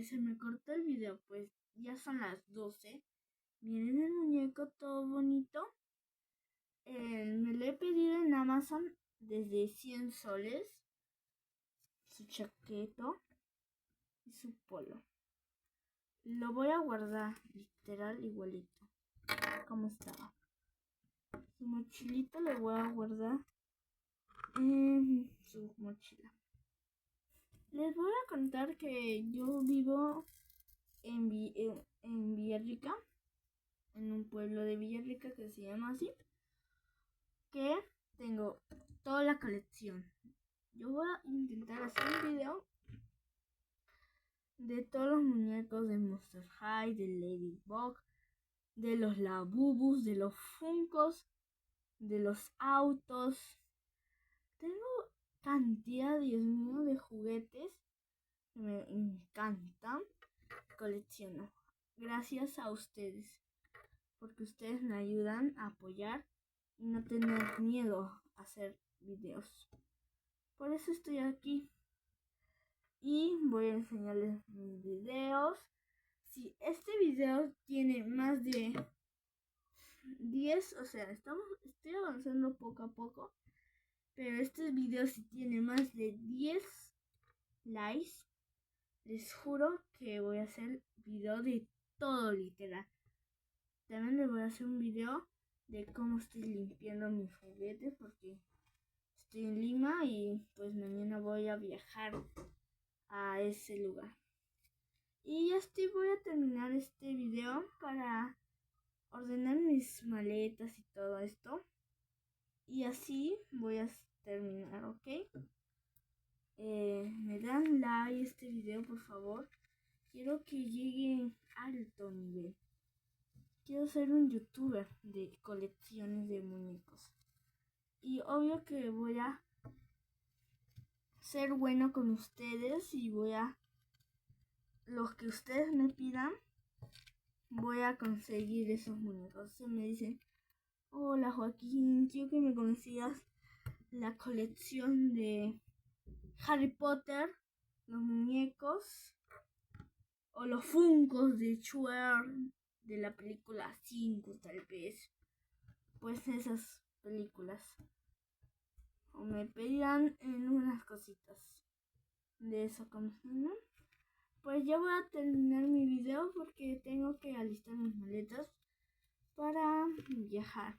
Se me cortó el video, pues ya son las 12. Miren el muñeco todo bonito. Me lo he pedido en Amazon desde 100 soles. Su chaqueto y su polo. Lo voy a guardar literal igualito como estaba. Su mochilita lo voy a guardar en su mochila. Les voy a contar que yo vivo en Villarrica, en un pueblo de Villarrica que se llama así, que tengo toda la colección. Yo voy a intentar hacer un video de todos los muñecos de Monster High, de Ladybug, de los Labubus, de los Funkos, de los autos. Tengo cantidad, Dios mío, de juguetes que me encantan. Colecciono. Gracias a ustedes, porque ustedes me ayudan a apoyar y no tener miedo a hacer videos. Por eso estoy aquí y voy a enseñarles mis videos. Si este video tiene más de 10, o sea, estoy avanzando poco a poco, pero este video si tiene más de 10 likes, les juro que voy a hacer video de todo literal. También les voy a hacer un video de cómo estoy limpiando mis juguetes porque estoy en Lima y pues mañana voy a viajar a ese lugar. Y ya voy a terminar este video para ordenar mis maletas y todo esto. Y así voy a terminar, ¿ok? Me dan like a este video, por favor. Quiero que llegue alto nivel. Quiero ser un youtuber de colecciones de muñecos. Y obvio que voy a ser bueno con ustedes y los que ustedes me pidan, voy a conseguir esos muñecos. Se me dicen, hola Joaquín, quiero que me consigas la colección de Harry Potter, los muñecos o los Funkos de Shrek de la película 5 tal vez. Pues esas películas. O me pedirán en unas cositas de eso, como ¿no? Pues ya voy a terminar mi video porque tengo que alistar mis maletas para viajar.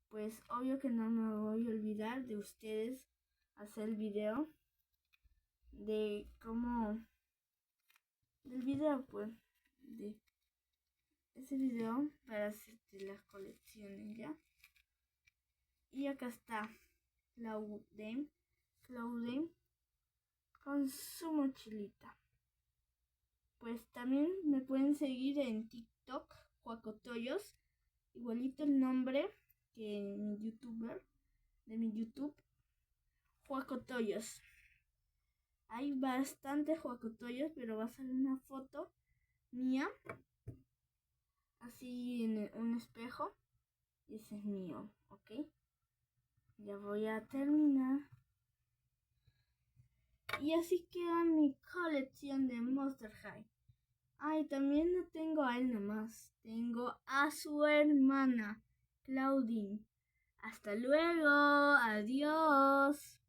Pues obvio que no me voy a olvidar de ustedes hacer el video de cómo del video, pues de ese video para hacerte las colecciones, ¿ya? Y acá está Claudine con su mochilita. Pues también me pueden seguir en TikTok, Juacotoyos, igualito el nombre que mi youtuber, de mi YouTube, Juacotoyos. Hay bastantes Juacotoyos, pero va a salir una foto mía, así en un espejo, y ese es mío, ¿ok? Ya voy a terminar. Y así queda mi colección de Monster High. Ay, también no tengo a él nomás. Tengo a su hermana, Claudine. Hasta luego. Adiós.